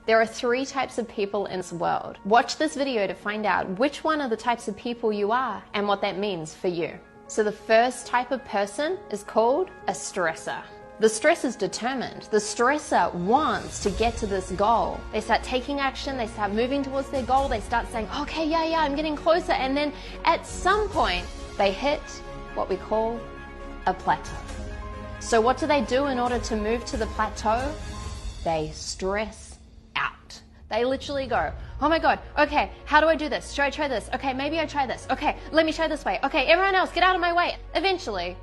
There are 3 types of people in this world. Watch this video to find out which one of the types of people you are and what that means for you. So the first type of person is called a stressor. The stressor is determined. The stressor wants to get to this goal. They start taking action, they start moving towards their goal, they start saying, okay, yeah, I'm getting closer. And then at some point, they hit what we call a plateau. So what do they do in order to move to the plateau? They stress out. They literally go, oh my God, okay, how do I do this? Should I try this? Okay, maybe I try this. Okay, let me try this way. Okay, everyone else, get out of my way. Eventually,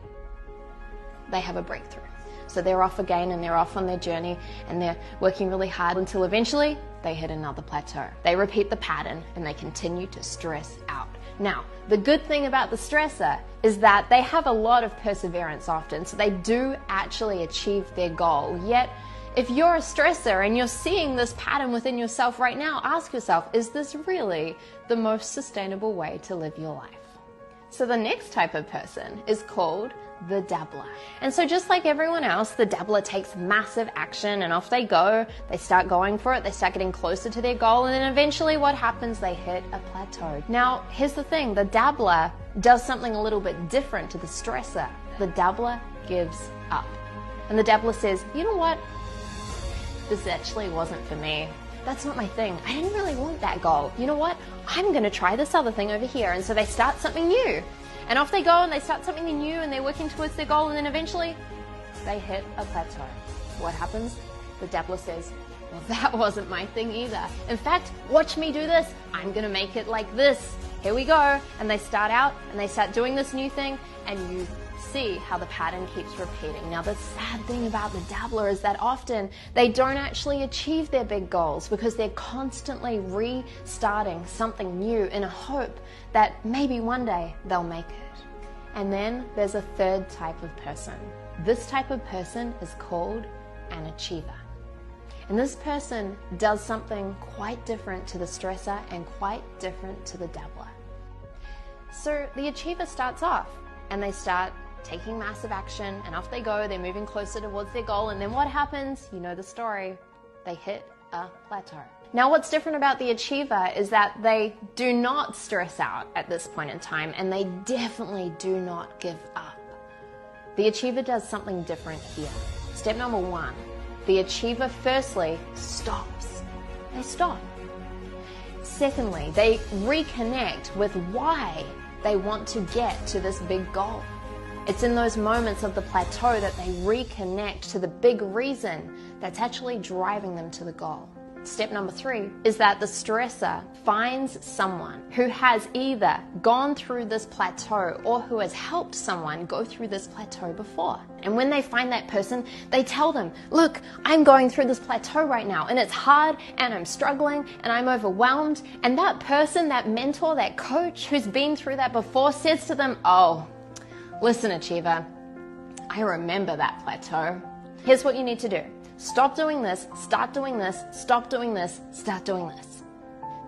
they have a breakthrough. So they're off again and they're off on their journey and they're working really hard until eventually they hit another plateau. They repeat the pattern and they continue to stress out. Now, the good thing about the stressor is that they have a lot of perseverance often, so they do actually achieve their goal. Yet, if you're a stressor and you're seeing this pattern within yourself right now, ask yourself, is this really the most sustainable way to live your life? So the next type of person is called the dabbler. And so just like everyone else, the dabbler takes massive action and off they go. They start going for it, they start getting closer to their goal, and then eventually what happens? They hit a plateau. Now, here's the thing, the dabbler does something a little bit different to the stressor. The dabbler gives up. And the dabbler says, you know what? This actually wasn't for me. That's not my thing. I didn't really want that goal. You know what? I'm going to try this other thing over here. And so they start something new. And off they go and they start something new and they're working towards their goal, and then eventually they hit a plateau. What happens? The dabbler says, well, that wasn't my thing either. In fact, watch me do this. I'm going to make it like this. Here we go. And they start out and they start doing this new thing, and you see how the pattern keeps repeating. Now, the sad thing about the dabbler is that often they don't actually achieve their big goals because they're constantly restarting something new in a hope that maybe one day they'll make it. And then there's a third type of person. This type of person is called an achiever. And this person does something quite different to the stressor and quite different to the dabbler. So the achiever starts off and they start taking massive action, and off they go, they're moving closer towards their goal, and then what happens? You know the story. They hit a plateau. Now, what's different about the achiever is that they do not stress out at this point in time, and they definitely do not give up. The achiever does something different here. Step number 1, the achiever firstly stops. They stop. Secondly, they reconnect with why they want to get to this big goal. It's in those moments of the plateau that they reconnect to the big reason that's actually driving them to the goal. Step number 3 is that the stressor finds someone who has either gone through this plateau or who has helped someone go through this plateau before. And when they find that person, they tell them, look, I'm going through this plateau right now and it's hard and I'm struggling and I'm overwhelmed. And that person, that mentor, that coach who's been through that before says to them, oh, listen, achiever, I remember that plateau. Here's what you need to do. Stop doing this, start doing this, stop doing this, start doing this.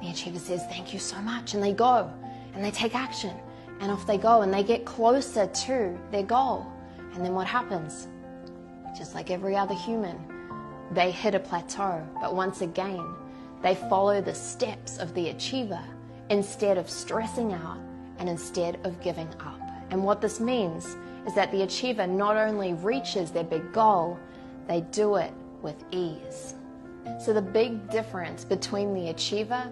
The achiever says, thank you so much. And they go and they take action and off they go and they get closer to their goal. And then what happens? Just like every other human, they hit a plateau. But once again, they follow the steps of the achiever instead of stressing out and instead of giving up. And what this means is that the achiever not only reaches their big goal, they do it with ease. So the big difference between the achiever